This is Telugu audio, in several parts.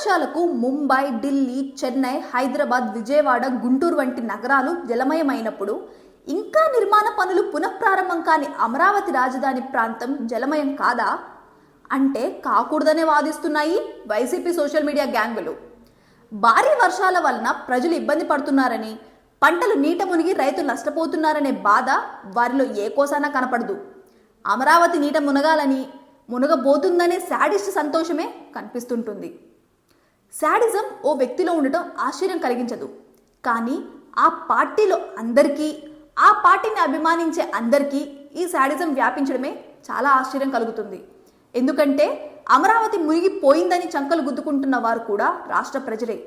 వర్షాలకు ముంబై, ఢిల్లీ, చెన్నై, హైదరాబాద్, విజయవాడ, గుంటూరు వంటి నగరాలు జలమయమైనప్పుడు ఇంకా నిర్మాణ పనులు పునఃప్రారంభం కాని అమరావతి రాజధాని ప్రాంతం జలమయం కాదా అంటే కాకూడదనే వాదిస్తున్నాయి వైసీపీ సోషల్ మీడియా గ్యాంగులు. భారీ వర్షాల వలన ప్రజలు ఇబ్బంది పడుతున్నారని, పంటలు నీట మునిగి రైతులు నష్టపోతున్నారనే బాధ వారిలో ఏ కోసానా కనపడదు. అమరావతి నీట మునగాలని, మునగబోతుందనే శాడిస్ట్ సంతోషమే కనిపిస్తుంటుంది. శాడిజం ఓ వ్యక్తిలో ఉండటం ఆశ్చర్యం కలిగించదు. కానీ ఆ పార్టీలో అందరికీ, ఆ పార్టీని అభిమానించే అందరికీ ఈ శాడిజం వ్యాపించడమే చాలా ఆశ్చర్యం కలుగుతుంది. ఎందుకంటే అమరావతి మునిగిపోయిందని చంకలు గుద్దుకుంటున్న వారు కూడా రాష్ట్ర ప్రజలే.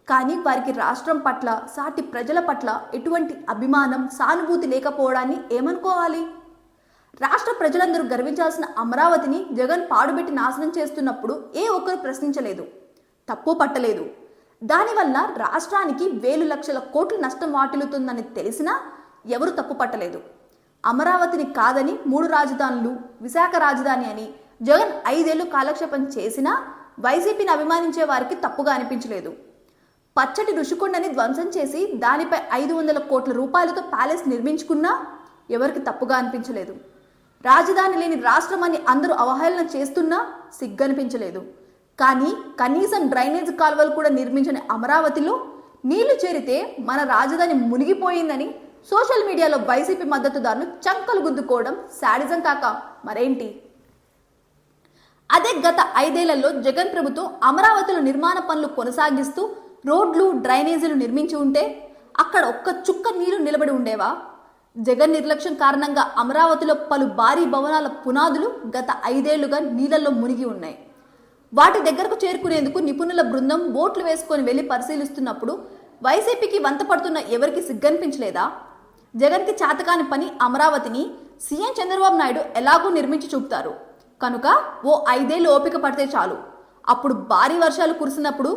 కానీ వారికి రాష్ట్రం పట్ల, సాటి ప్రజల పట్ల ఎటువంటి అభిమానం, సానుభూతి లేకపోవడాన్ని ఏమనుకోవాలి? రాష్ట్ర ప్రజలందరూ గర్వించాల్సిన అమరావతిని జగన్ పాడుబెట్టి నాశనం చేస్తున్నప్పుడు ఏ ఒక్కరు ప్రశ్నించలేదు, తప్పు పట్టలేదు. దానివల్ల రాష్ట్రానికి వేలు లక్షల కోట్ల నష్టం వాటిల్లుతుందని తెలిసినా ఎవరు తప్పు పట్టలేదు. అమరావతిని కాదని 3 రాజధానులు, విశాఖ రాజధాని అని జగన్ 5 ఏళ్లు కాలక్షేపం చేసినా వైసీపీని అభిమానించే వారికి తప్పుగా అనిపించలేదు. పచ్చటి ఋషికొండని ధ్వంసం చేసి దానిపై 500 కోట్ల రూపాయలతో ప్యాలెస్ నిర్మించుకున్నా ఎవరికి తప్పుగా అనిపించలేదు. రాజధాని లేని రాష్ట్రం అని అందరూ అవహేళన చేస్తున్నా సిగ్గనిపించలేదు. కానీ కనీసం డ్రైనేజ్ కాలువలు కూడా నిర్మించని అమరావతిలో నీళ్లు చేరితే మన రాజధాని మునిగిపోయిందని సోషల్ మీడియాలో వైసీపీ మద్దతుదారులు చంకలు గుద్దుకోవడం శాడిజం కాక మరేంటి? అదే గత 5 ఏళ్లలో జగన్ ప్రభుత్వం అమరావతిలో నిర్మాణ పనులు కొనసాగిస్తూ రోడ్లు, డ్రైనేజీలు నిర్మించి ఉంటే అక్కడ ఒక్క చుక్క నీరు నిలబడి ఉండేవా? జగన్ నిర్లక్ష్యం కారణంగా అమరావతిలో పలు భారీ భవనాల పునాదులు గత 5 ఏళ్లుగా నీళ్లలో మునిగి ఉన్నాయి. వాటి దగ్గరకు చేరుకునేందుకు నిపుణుల బృందం బోట్లు వేసుకొని వెళ్లి పరిశీలిస్తున్నప్పుడు వైసీపీకి వంత పడుతున్న ఎవరికి సిగ్గనిపించలేదా? జగన్కి చేతకాని పని అమరావతిని సీఎం చంద్రబాబు నాయుడు ఎలాగూ నిర్మించి చూపుతారు కనుక ఓ 5 ఏళ్లు ఓపిక పడితే చాలు. అప్పుడు భారీ వర్షాలు కురిసినప్పుడు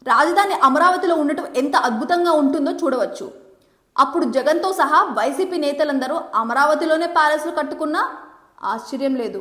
రాజధాని అమరావతిలో ఉండటం ఎంత అద్భుతంగా ఉంటుందో చూడవచ్చు. అప్పుడు జగన్తో సహా వైసీపీ నేతలందరూ అమరావతిలోనే ప్యాలెస్లు కట్టుకున్నా ఆశ్చర్యం లేదు.